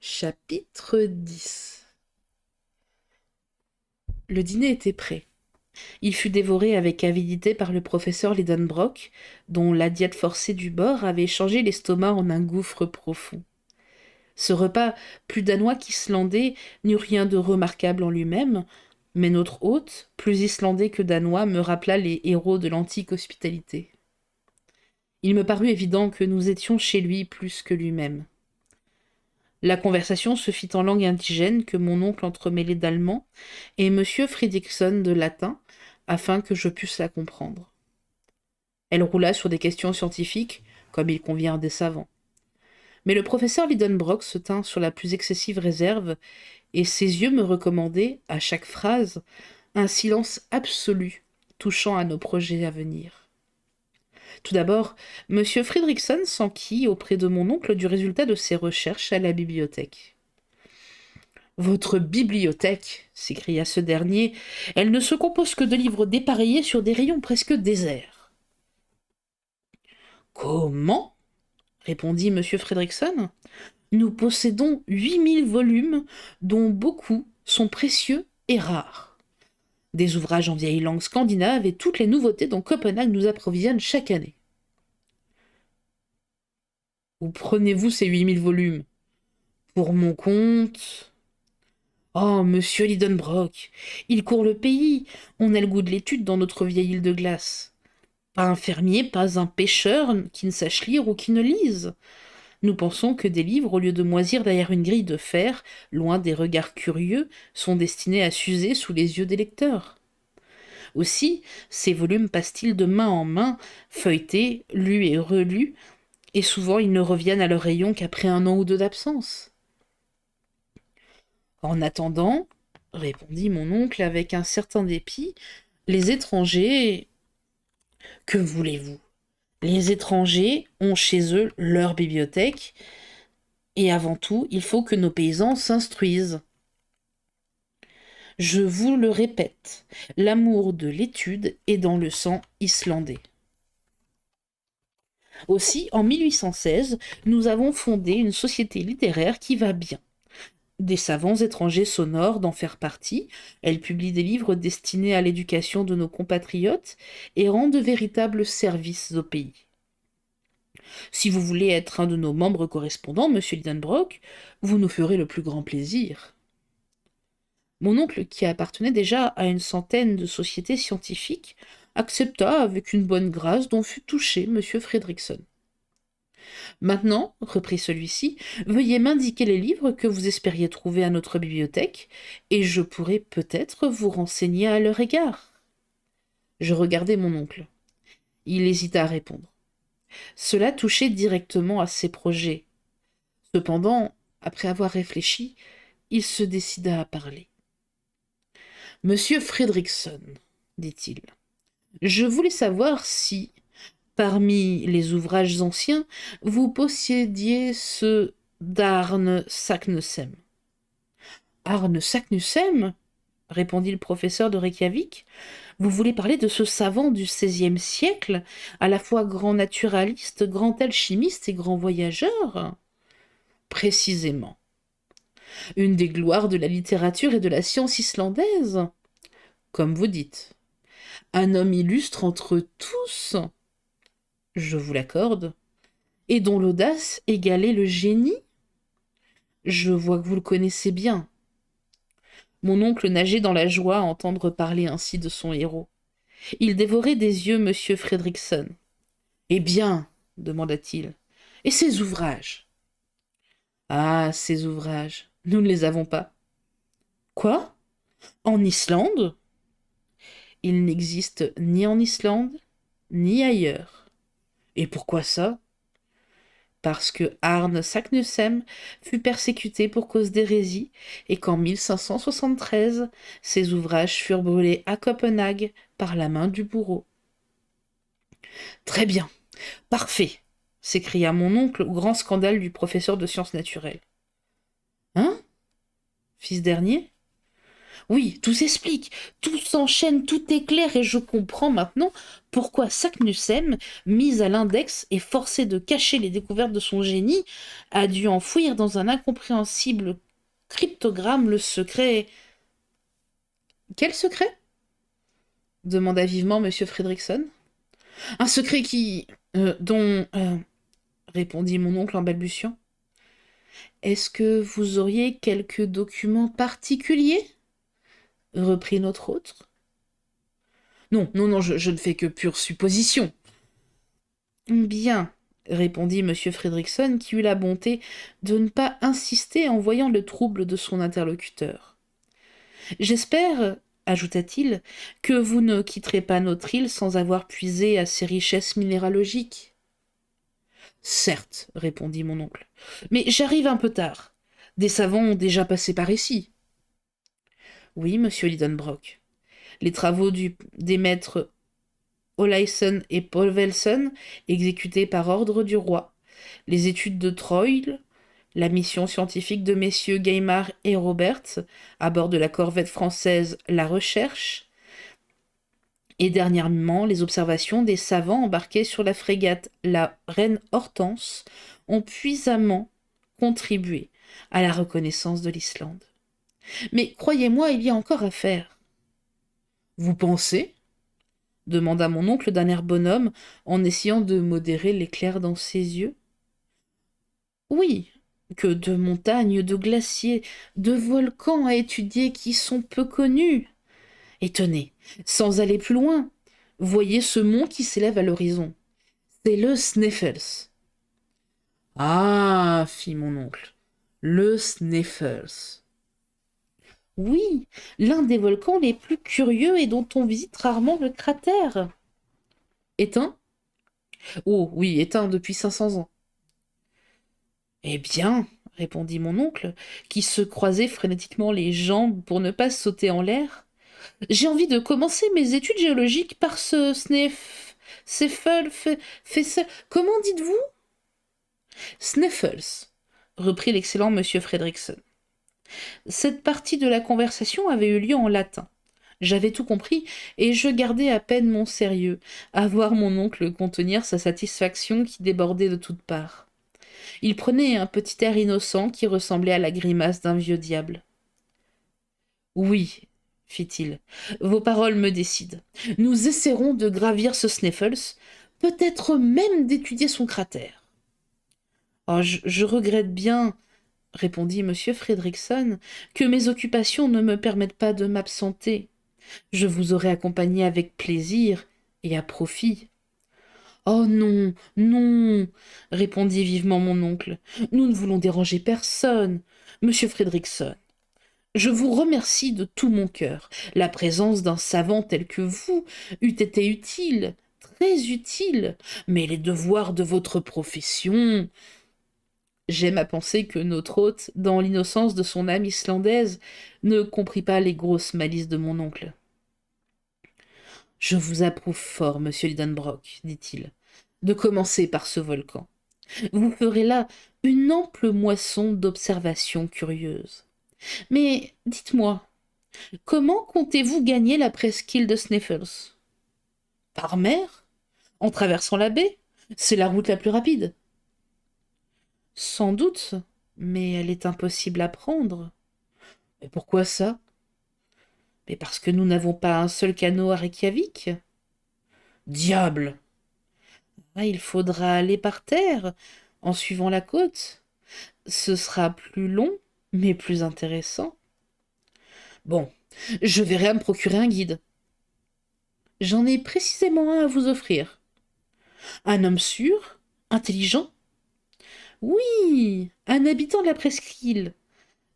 Chapitre 10. Le dîner était prêt. Il fut dévoré avec avidité par le professeur Lidenbrock, dont la diète forcée du bord avait changé l'estomac en un gouffre profond. Ce repas, plus danois qu'islandais, n'eut rien de remarquable en lui-même, mais notre hôte, plus islandais que danois, me rappela les héros de l'antique hospitalité. Il me parut évident que nous étions chez lui plus que lui-même. La conversation se fit en langue indigène que mon oncle entremêlait d'allemand et M. Fridriksson de latin, afin que je pusse la comprendre. Elle roula sur des questions scientifiques, comme il convient à des savants. Mais le professeur Lidenbrock se tint sur la plus excessive réserve, et ses yeux me recommandaient, à chaque phrase, un silence absolu touchant à nos projets à venir. Tout d'abord, M. Fridriksson s'enquit auprès de mon oncle du résultat de ses recherches à la bibliothèque. Votre bibliothèque, s'écria ce dernier, elle ne se compose que de livres dépareillés sur des rayons presque déserts. Comment? Répondit M. Fridriksson. Nous possédons 8000 volumes, dont beaucoup sont précieux et rares. Des ouvrages en vieille langue scandinave et toutes les nouveautés dont Copenhague nous approvisionne chaque année. Où prenez-vous ces 8000 volumes? Pour mon compte. Oh, monsieur Lidenbrock, il court le pays. On a le goût de l'étude dans notre vieille île de glace. Pas un fermier, pas un pêcheur qui ne sache lire ou qui ne lise. Nous pensons que des livres, au lieu de moisir derrière une grille de fer, loin des regards curieux, sont destinés à s'user sous les yeux des lecteurs. Aussi, ces volumes passent-ils de main en main, feuilletés, lus et relus, et souvent ils ne reviennent à leur rayon qu'après 1 an ou 2 d'absence. En attendant, répondit mon oncle avec un certain dépit, les étrangers... Que voulez-vous? Les étrangers ont chez eux leur bibliothèque, et avant tout, il faut que nos paysans s'instruisent. Je vous le répète, l'amour de l'étude est dans le sang islandais. Aussi, en 1816, nous avons fondé une société littéraire qui va bien. Des savants étrangers s'honorent d'en faire partie, elle publie des livres destinés à l'éducation de nos compatriotes et rend de véritables services au pays. Si vous voulez être un de nos membres correspondants, monsieur Lidenbrock, vous nous ferez le plus grand plaisir. Mon oncle, qui appartenait déjà à une centaine de sociétés scientifiques, accepta avec une bonne grâce dont fut touché M. Fridriksson. Maintenant, reprit celui-ci, veuillez m'indiquer les livres que vous espériez trouver à notre bibliothèque, et je pourrai peut-être vous renseigner à leur égard. Je regardai mon oncle. Il hésita à répondre. Cela touchait directement à ses projets. Cependant, après avoir réfléchi, il se décida à parler. Monsieur Fridriksson, dit-il, je voulais savoir si, parmi les ouvrages anciens, vous possédiez ceux d'Arne Saknussemm. Arne Saknussemm? Répondit le professeur de Reykjavik. Vous voulez parler de ce savant du XVIe siècle, à la fois grand naturaliste, grand alchimiste et grand voyageur? Précisément. Une des gloires de la littérature et de la science islandaise? Comme vous dites. Un homme illustre entre tous, je vous l'accorde, et dont l'audace égalait le génie? Je vois que vous le connaissez bien. Mon oncle nageait dans la joie à entendre parler ainsi de son héros. Il dévorait des yeux M. Fridriksson. Eh bien, demanda-t-il, et ces ouvrages? Ah, ces ouvrages, nous ne les avons pas. Quoi? En Islande? Ils n'existent ni en Islande, ni ailleurs. Et pourquoi ça? Parce que Arne Saknussemm fut persécuté pour cause d'hérésie et qu'en 1573, ses ouvrages furent brûlés à Copenhague par la main du bourreau. Très bien, parfait, s'écria mon oncle au grand scandale du professeur de sciences naturelles. Hein? Fit ce dernier. Oui, tout s'explique, tout s'enchaîne, tout est clair, et je comprends maintenant pourquoi Saknussemm, mise à l'index et forcée de cacher les découvertes de son génie, a dû enfouir dans un incompréhensible cryptogramme le secret. Quel secret? Demanda vivement Monsieur Fredrickson. Un secret qui. Dont. Répondit mon oncle en balbutiant. Est-ce que vous auriez quelques documents particuliers? Reprit notre hôte. Non, non, non, je ne fais que pure supposition. Bien, répondit Monsieur Fredrickson, qui eut la bonté de ne pas insister en voyant le trouble de son interlocuteur. J'espère, ajouta-t-il, que vous ne quitterez pas notre île sans avoir puisé à ses richesses minéralogiques. Certes, répondit mon oncle, mais j'arrive un peu tard. Des savants ont déjà passé par ici. Oui, monsieur Lidenbrock. Les travaux des maîtres Olaison et Povelson, exécutés par ordre du roi, les études de Troyle, la mission scientifique de messieurs Gaimard et Roberts, à bord de la corvette française La Recherche, et dernièrement les observations des savants embarqués sur la frégate la Reine Hortense ont puissamment contribué à la reconnaissance de l'Islande. Mais croyez-moi, il y a encore à faire. Vous pensez? Demanda mon oncle d'un air bonhomme, en essayant de modérer l'éclair dans ses yeux. Oui, que de montagnes, de glaciers, de volcans à étudier qui sont peu connus. Et tenez, sans aller plus loin, voyez ce mont qui s'élève à l'horizon. C'est le Sneffels. Ah, fit mon oncle, le Sneffels. Oui, l'un des volcans les plus curieux et dont on visite rarement le cratère. Éteint? Oh, oui, éteint depuis 500 ans. Eh bien, répondit mon oncle, qui se croisait frénétiquement les jambes pour ne pas sauter en l'air, j'ai envie de commencer mes études géologiques par ce Sneffel, comment dites-vous? Sneffels, reprit l'excellent monsieur Fredrickson. Cette partie de la conversation avait eu lieu en latin. J'avais tout compris, et je gardais à peine mon sérieux, à voir mon oncle contenir sa satisfaction qui débordait de toutes parts. Il prenait un petit air innocent qui ressemblait à la grimace d'un vieux diable. Oui, fit-il, vos paroles me décident. Nous essaierons de gravir ce Sneffels, peut-être même d'étudier son cratère. Oh, je regrette bien, répondit M. Fredrickson, que mes occupations ne me permettent pas de m'absenter. Je vous aurais accompagné avec plaisir et à profit. Oh non, non, répondit vivement mon oncle. Nous ne voulons déranger personne. Monsieur Fredrickson, je vous remercie de tout mon cœur. La présence d'un savant tel que vous eût été utile, très utile, mais les devoirs de votre profession. J'aime à penser que notre hôte, dans l'innocence de son âme islandaise, ne comprit pas les grosses malices de mon oncle. Je vous approuve fort, monsieur Lidenbrock, dit-il, de commencer par ce volcan. Vous ferez là une ample moisson d'observations curieuses. Mais dites-moi, comment comptez-vous gagner la presqu'île de Sneffels? Par mer? En traversant la baie? C'est la route la plus rapide. Sans doute, mais elle est impossible à prendre. Mais pourquoi ça? Mais parce que nous n'avons pas un seul canot à Reykjavik. Diable! Ah, il faudra aller par terre, en suivant la côte. Ce sera plus long, mais plus intéressant. Bon, je verrai à me procurer un guide. J'en ai précisément un à vous offrir. Un homme sûr, intelligent. Oui, un habitant de la presqu'île.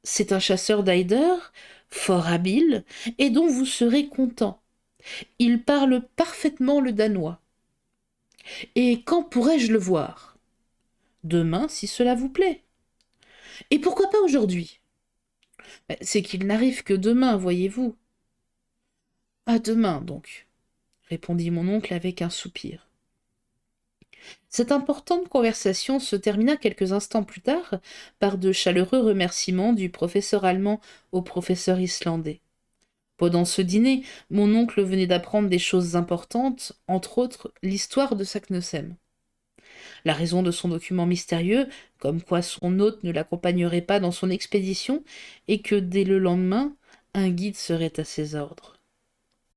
C'est un chasseur d'Eider, fort habile, et dont vous serez content. Il parle parfaitement le danois. Et quand pourrais-je le voir? Demain, si cela vous plaît. Et pourquoi pas aujourd'hui? C'est qu'il n'arrive que demain, voyez-vous. À demain, donc, répondit mon oncle avec un soupir. Cette importante conversation se termina quelques instants plus tard par de chaleureux remerciements du professeur allemand au professeur islandais. Pendant ce dîner, mon oncle venait d'apprendre des choses importantes, entre autres l'histoire de Saknussemm. La raison de son document mystérieux, comme quoi son hôte ne l'accompagnerait pas dans son expédition, et que dès le lendemain, un guide serait à ses ordres.